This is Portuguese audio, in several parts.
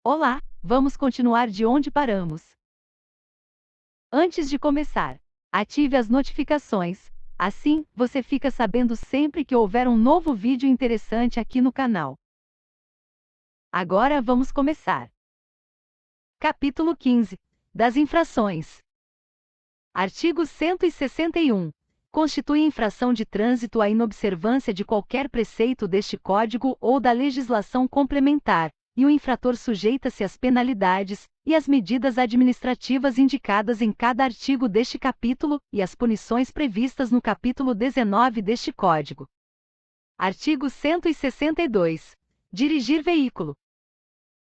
Olá, vamos continuar de onde paramos. Antes de começar, ative as notificações, assim você fica sabendo sempre que houver um novo vídeo interessante aqui no canal. Agora vamos começar. Capítulo 15 das infrações. Artigo 161. Constitui infração de trânsito a inobservância de qualquer preceito deste Código ou da legislação complementar, e o infrator sujeita-se às penalidades e às medidas administrativas indicadas em cada artigo deste capítulo e às punições previstas no capítulo 19 deste Código. Artigo 162. Dirigir veículo.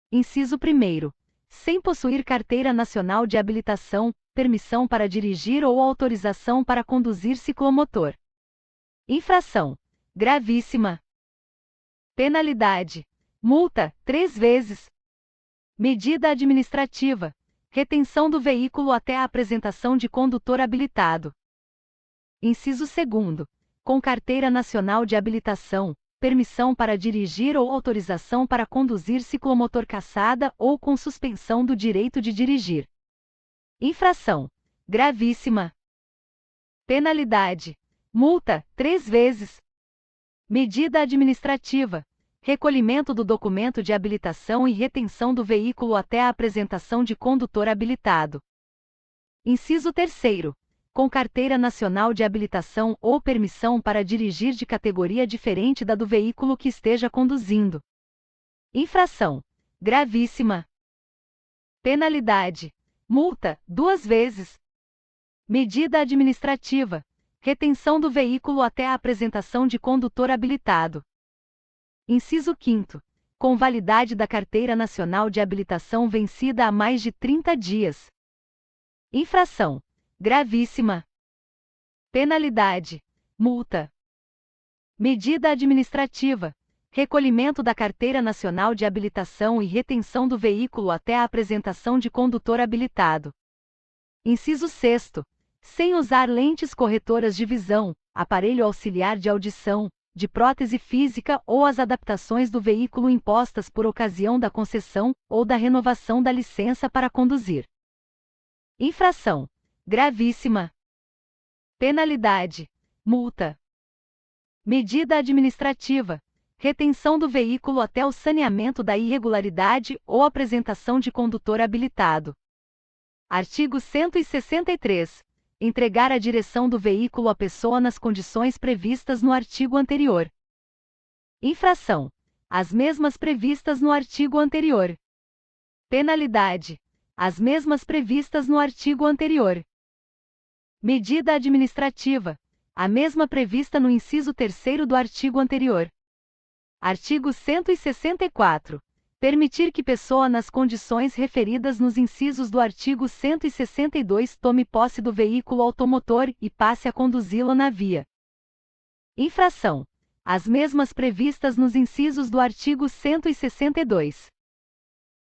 Inciso 1º. Sem possuir carteira nacional de habilitação, permissão para dirigir ou autorização para conduzir ciclomotor. Infração gravíssima. Penalidade: multa 3 vezes. Medida administrativa: retenção do veículo até a apresentação de condutor habilitado. Inciso 2º. Com carteira nacional de habilitação, permissão para dirigir ou autorização para conduzir ciclomotor cassada ou com suspensão do direito de dirigir. Infração gravíssima. Penalidade: multa 3 vezes. Medida administrativa: recolhimento do documento de habilitação e retenção do veículo até a apresentação de condutor habilitado. Inciso 3º. Com carteira nacional de habilitação ou permissão para dirigir de categoria diferente da do veículo que esteja conduzindo. Infração gravíssima. Penalidade: multa 2 vezes. Medida administrativa: retenção do veículo até a apresentação de condutor habilitado. Inciso 5º. Com validade da carteira nacional de habilitação vencida há mais de 30 dias. Infração gravíssima. Penalidade: multa. Medida administrativa: recolhimento da carteira nacional de habilitação e retenção do veículo até a apresentação de condutor habilitado. Inciso 6º. Sem usar lentes corretoras de visão, aparelho auxiliar de audição, de prótese física ou as adaptações do veículo impostas por ocasião da concessão ou da renovação da licença para conduzir. Infração gravíssima. Penalidade: multa. Medida administrativa: retenção do veículo até o saneamento da irregularidade ou apresentação de condutor habilitado. Artigo 163. Entregar a direção do veículo à pessoa nas condições previstas no artigo anterior. Infração: as mesmas previstas no artigo anterior. Penalidade: as mesmas previstas no artigo anterior. Medida administrativa: a mesma prevista no inciso 3º do artigo anterior. Artigo 164. Permitir que pessoa nas condições referidas nos incisos do artigo 162 tome posse do veículo automotor e passe a conduzi-lo na via. Infração: as mesmas previstas nos incisos do artigo 162.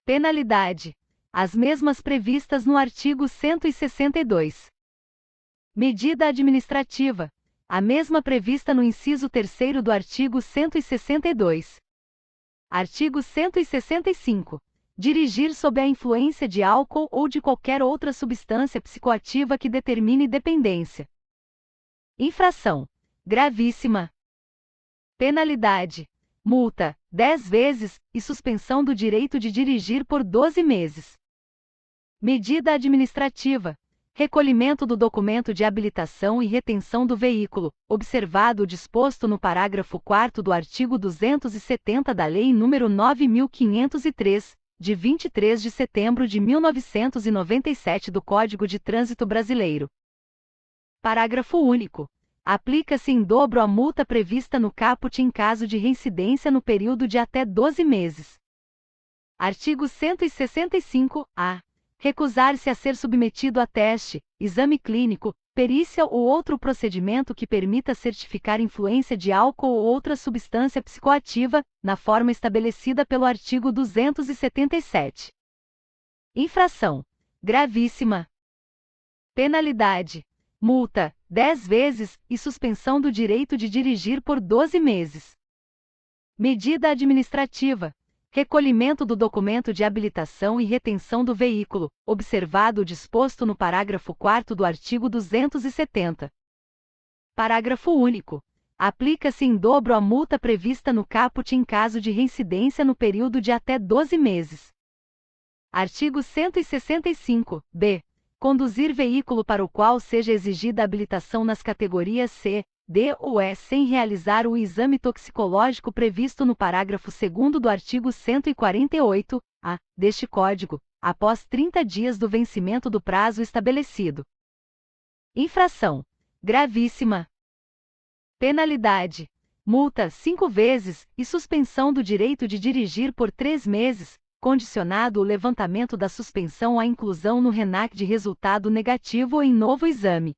Penalidade: as mesmas previstas no artigo 162. Medida administrativa: a mesma prevista no inciso 3º do artigo 162. Artigo 165. Dirigir sob a influência de álcool ou de qualquer outra substância psicoativa que determine dependência. Infração gravíssima. Penalidade: multa 10 vezes e suspensão do direito de dirigir por 12 meses. Medida administrativa: recolhimento do documento de habilitação e retenção do veículo, observado o disposto no parágrafo 4º do artigo 270 da Lei nº 9.503, de 23 de setembro de 1997 do Código de Trânsito Brasileiro. Parágrafo único. Aplica-se em dobro a multa prevista no caput em caso de reincidência no período de até 12 meses. Artigo 165-A. Recusar-se a ser submetido a teste, exame clínico, perícia ou outro procedimento que permita certificar influência de álcool ou outra substância psicoativa, na forma estabelecida pelo artigo 277. Infração gravíssima. Penalidade: multa 10 vezes e suspensão do direito de dirigir por 12 meses. Medida administrativa: recolhimento do documento de habilitação e retenção do veículo, observado o disposto no parágrafo 4º do artigo 270. Parágrafo único. Aplica-se em dobro a multa prevista no caput em caso de reincidência no período de até 12 meses. Artigo 165-b. Conduzir veículo para o qual seja exigida habilitação nas categorias C, D ou E sem realizar o exame toxicológico previsto no parágrafo 2º do artigo 148-a deste Código, após 30 dias do vencimento do prazo estabelecido. Infração gravíssima. Penalidade: multa 5 vezes e suspensão do direito de dirigir por 3 meses, condicionado o levantamento da suspensão à inclusão no RENAC de resultado negativo em novo exame.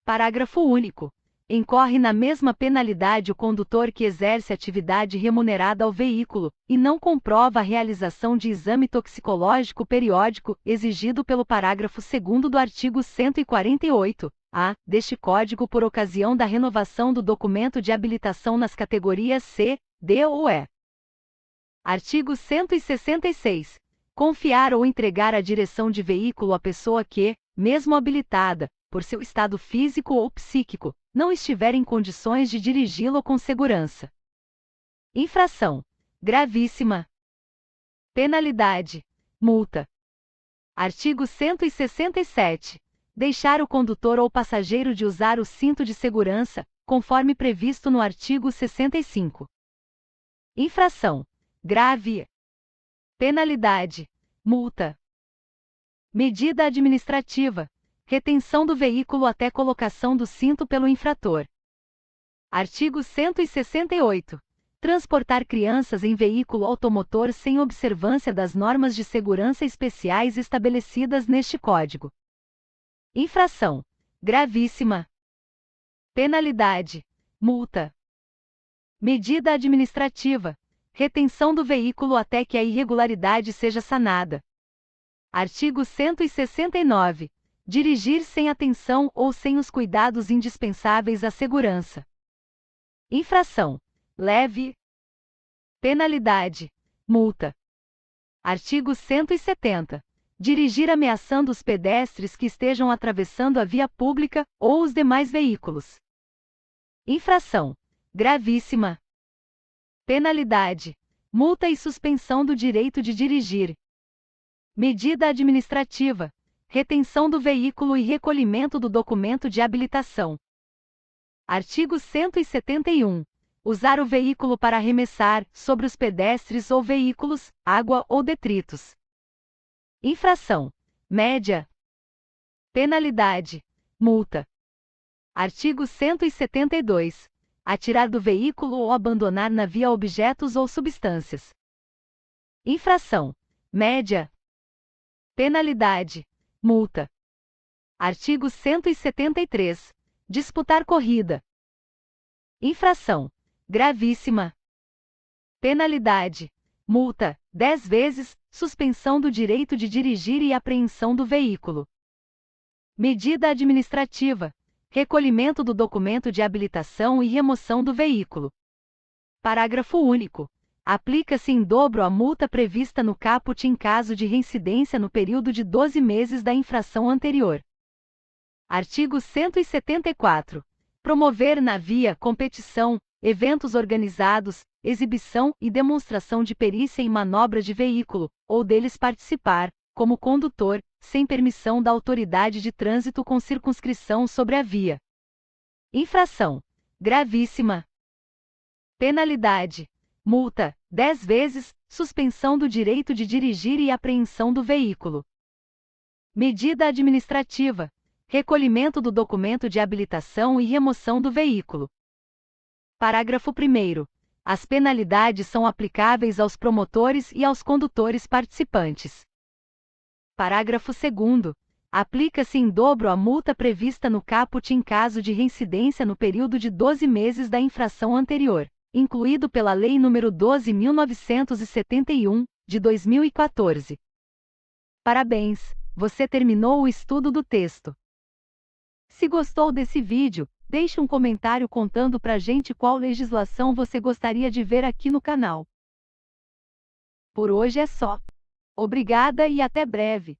Parágrafo único. Incorre na mesma penalidade o condutor que exerce atividade remunerada ao veículo e não comprova a realização de exame toxicológico periódico exigido pelo parágrafo 2º do artigo 148-a deste Código por ocasião da renovação do documento de habilitação nas categorias C, D ou E. Artigo 166. Confiar ou entregar a direção de veículo à pessoa que, mesmo habilitada, por seu estado físico ou psíquico, não estiver em condições de dirigi-lo com segurança. Infração gravíssima. Penalidade: multa. Artigo 167. Deixar o condutor ou passageiro de usar o cinto de segurança, conforme previsto no artigo 65. Infração grave. Penalidade: multa. Medida administrativa: retenção do veículo até colocação do cinto pelo infrator. Artigo 168. Transportar crianças em veículo automotor sem observância das normas de segurança especiais estabelecidas neste Código. Infração gravíssima. Penalidade: multa. Medida administrativa: retenção do veículo até que a irregularidade seja sanada. Artigo 169. Dirigir sem atenção ou sem os cuidados indispensáveis à segurança. Infração leve. Penalidade: multa. Artigo 170. Dirigir ameaçando os pedestres que estejam atravessando a via pública ou os demais veículos. Infração gravíssima. Penalidade: multa e suspensão do direito de dirigir. Medida administrativa: retenção do veículo e recolhimento do documento de habilitação. Artigo 171. Usar o veículo para arremessar, sobre os pedestres ou veículos, água ou detritos. Infração média. Penalidade: multa. Artigo 172. Atirar do veículo ou abandonar na via objetos ou substâncias. Infração média. Penalidade: multa. Artigo 173. Disputar corrida. Infração gravíssima. Penalidade: multa 10 vezes, suspensão do direito de dirigir e apreensão do veículo. Medida administrativa: recolhimento do documento de habilitação e remoção do veículo. Parágrafo único. Aplica-se em dobro a multa prevista no caput em caso de reincidência no período de 12 meses da infração anterior. Artigo 174. Promover na via competição, eventos organizados, exibição e demonstração de perícia em manobras de veículo, ou deles participar, como condutor, sem permissão da autoridade de trânsito com circunscrição sobre a via. Infração gravíssima. Penalidade: multa 10 vezes, suspensão do direito de dirigir e apreensão do veículo. Medida administrativa: recolhimento do documento de habilitação e remoção do veículo. Parágrafo 1º. As penalidades são aplicáveis aos promotores e aos condutores participantes. Parágrafo 2º. Aplica-se em dobro a multa prevista no caput em caso de reincidência no período de 12 meses da infração anterior, incluído pela Lei nº 12.971, de 2014. Parabéns, você terminou o estudo do texto. Se gostou desse vídeo, deixe um comentário contando pra gente qual legislação você gostaria de ver aqui no canal. Por hoje é só. Obrigada e até breve.